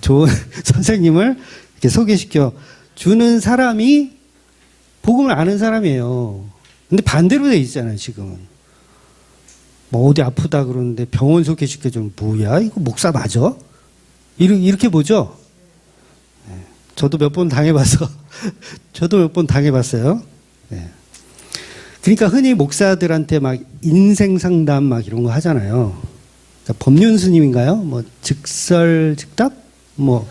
좋은 선생님을 이렇게 소개시켜 주는 사람이 복음을 아는 사람이에요. 근데 반대로 돼 있잖아요, 지금은. 뭐 어디 아프다 그러는데 병원 소개시켜 주면 뭐야? 이거 목사 맞아? 이렇게 보죠? 저도 몇 번 당해봐서 저도 몇 번 당해봤어요. 네. 그러니까 흔히 목사들한테 막 인생 상담 막 이런 거 하잖아요. 그러니까 법륜 스님인가요? 뭐 즉설즉답, 뭐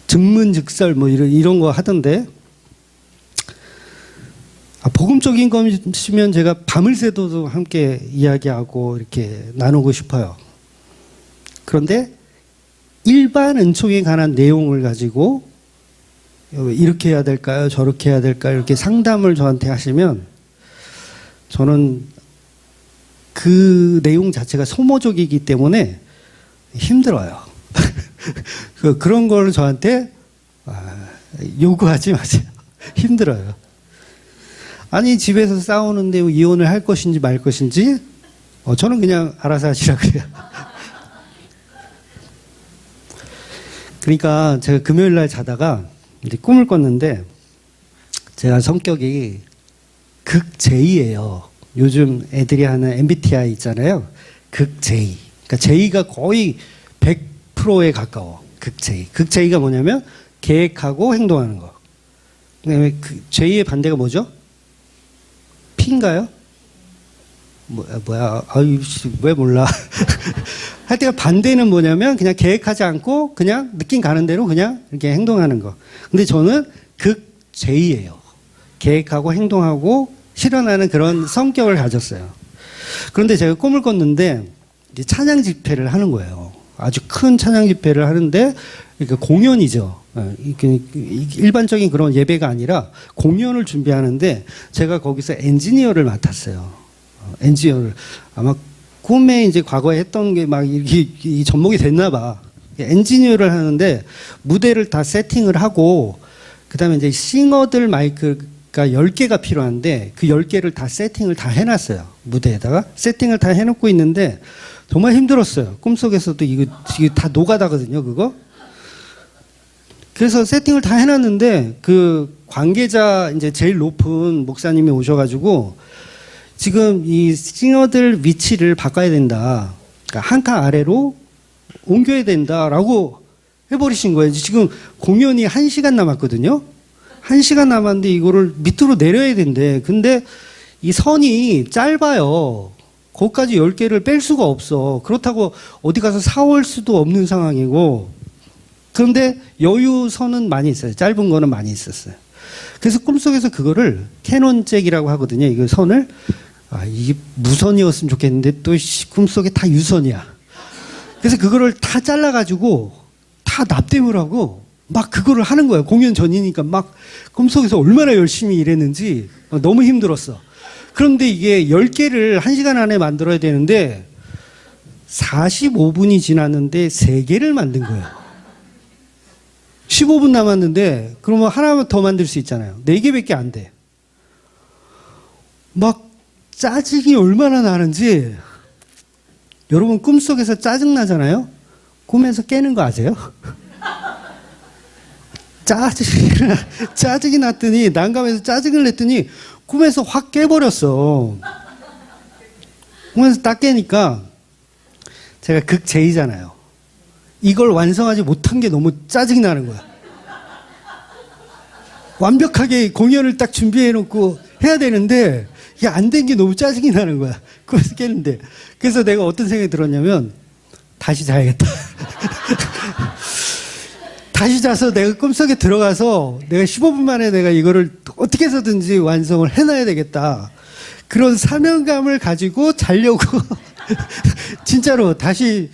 증문즉설 뭐 이런 거 하던데. 복음적인 것이면 제가 밤을 새도록 함께 이야기하고 이렇게 나누고 싶어요. 그런데 일반 은총에 관한 내용을 가지고 이렇게 해야 될까요? 저렇게 해야 될까요? 이렇게 상담을 저한테 하시면 저는 그 내용 자체가 소모적이기 때문에 힘들어요. 그런 걸 저한테 요구하지 마세요. 힘들어요. 아니 집에서 싸우는데 이혼을 할 것인지 말 것인지 저는 그냥 알아서 하시라 그래요. 그러니까 제가 금요일 날 자다가 이제 꿈을 꿨는데 제가 성격이 극 J예요. 요즘 애들이 하는 MBTI 있잖아요. 극 J. 그러니까 J가 거의 100%에 가까워. 극 J. 극 J가 뭐냐면 계획하고 행동하는 거. 그다음에 그 J의 반대가 뭐죠? P인가요? 뭐야? 아유, 왜 몰라? 하여튼 반대는 뭐냐면 그냥 계획하지 않고 그냥 느낌 가는 대로 그냥 이렇게 행동하는 거. 근데 저는 극 J예요. 계획하고 행동하고 실현하는 그런 성격을 가졌어요. 그런데 제가 꿈을 꿨는데 이제 찬양 집회를 하는 거예요. 아주 큰 찬양 집회를 하는데 그러니까 공연이죠. 일반적인 그런 예배가 아니라 공연을 준비하는데 제가 거기서 엔지니어를 맡았어요. 엔지니어를 아마 꿈에 이제 과거에 했던 게 막 이렇게 접목이 됐나 봐. 엔지니어를 하는데 무대를 다 세팅을 하고 그다음에 이제 싱어들 마이크가 10개가 필요한데 그 10개를 다 세팅을 다 해놨어요. 무대에다가 세팅을 다 해놓고 있는데 정말 힘들었어요. 꿈속에서도 이거 다 노가다거든요, 그거. 그래서 세팅을 다 해놨는데 그 관계자 이제 제일 높은 목사님이 오셔가지고 지금 이 싱어들 위치를 바꿔야 된다. 그러니까 한 칸 아래로 옮겨야 된다라고 해버리신 거예요. 지금 공연이 1시간 남았거든요. 1시간 남았는데 이거를 밑으로 내려야 된대. 근데 이 선이 짧아요. 거기까지 10개를 뺄 수가 없어. 그렇다고 어디 가서 사올 수도 없는 상황이고. 그런데 여유선은 많이 있어요. 짧은 거는 많이 있었어요. 그래서 꿈속에서 그거를 캐논잭이라고 하거든요. 이거 선을. 이게 무선이었으면 좋겠는데 또 꿈속에 다 유선이야. 그래서 그거를 다 잘라가지고 다 납땜을 하고 막 그거를 하는 거예요. 공연 전이니까 막 꿈속에서 얼마나 열심히 일했는지 너무 힘들었어. 그런데 이게 10개를 1시간 안에 만들어야 되는데 45분이 지났는데 3개를 만든 거예요. 15분 남았는데 그러면 하나 더 만들 수 있잖아요. 4개밖에 안 돼. 막 짜증이 얼마나 나는지. 여러분 꿈속에서 짜증 나잖아요. 꿈에서 깨는 거 아세요? 짜증이 났더니 난감해서 짜증을 냈더니 꿈에서 확 깨버렸어. 꿈에서 딱 깨니까 제가 극 J잖아요. 이걸 완성하지 못한 게 너무 짜증이 나는 거야. 완벽하게 공연을 딱 준비해놓고 해야 되는데 이게 안 된 게 너무 짜증이 나는 거야. 꿈에서 깨는데. 그래서 내가 어떤 생각이 들었냐면 다시 자야겠다. 다시 자서 내가 꿈속에 들어가서 내가 15분 만에 내가 이거를 어떻게 해서든지 완성을 해놔야 되겠다. 그런 사명감을 가지고 자려고 진짜로 다시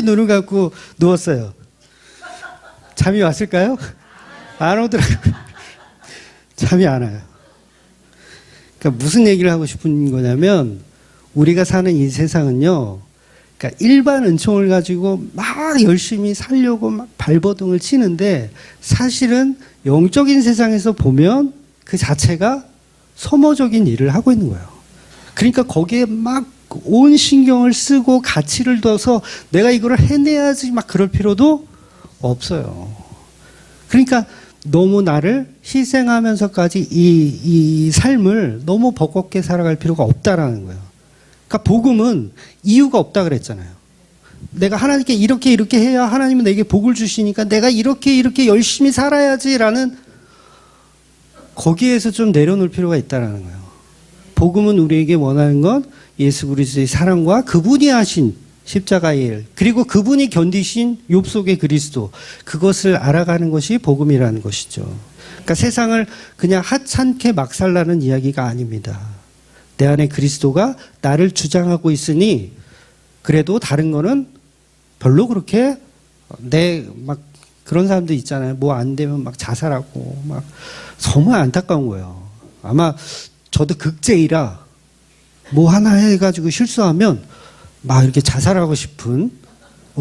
눈을 감고 누웠어요. 잠이 왔을까요? 안 오더라고요. 잠이 안 와요. 그러니까 무슨 얘기를 하고 싶은 거냐면 우리가 사는 이 세상은요. 그러니까 일반 은총을 가지고 막 열심히 살려고 막 발버둥을 치는데 사실은 영적인 세상에서 보면 그 자체가 소모적인 일을 하고 있는 거예요. 그러니까 거기에 막 온 신경을 쓰고 가치를 둬서 내가 이걸 해내야지 막 그럴 필요도 없어요. 그러니까 너무 나를 희생하면서까지 이 삶을 너무 버겁게 살아갈 필요가 없다라는 거예요. 그러니까 복음은 이유가 없다 그랬잖아요. 내가 하나님께 이렇게 해야 하나님은 내게 복을 주시니까 내가 이렇게 열심히 살아야지라는 거기에서 좀 내려놓을 필요가 있다라는 거예요. 복음은 우리에게 원하는 건 예수 그리스도의 사랑과 그분이 하신 십자가의 일, 그리고 그분이 견디신 욥속의 그리스도, 그것을 알아가는 것이 복음이라는 것이죠. 그러니까 세상을 그냥 하찮게 막 살라는 이야기가 아닙니다. 내 안에 그리스도가 나를 주장하고 있으니 그래도 다른 거는 별로 그렇게 막 그런 사람도 있잖아요. 뭐 안 되면 막 자살하고 막 정말 안타까운 거예요. 아마 저도 극제이라 뭐 하나 해가지고 실수하면 막 이렇게 자살하고 싶은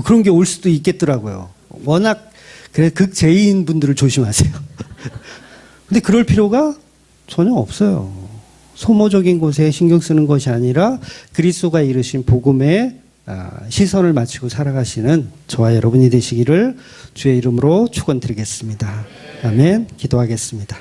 그런 게 올 수도 있겠더라고요. 워낙 그래 극제이인 분들을 조심하세요. 근데 그럴 필요가 전혀 없어요. 소모적인 곳에 신경 쓰는 것이 아니라 그리스도가 이루신 복음에 시선을 맞추고 살아가시는 저와 여러분이 되시기를 주의 이름으로 축원드리겠습니다. 아멘. 기도하겠습니다.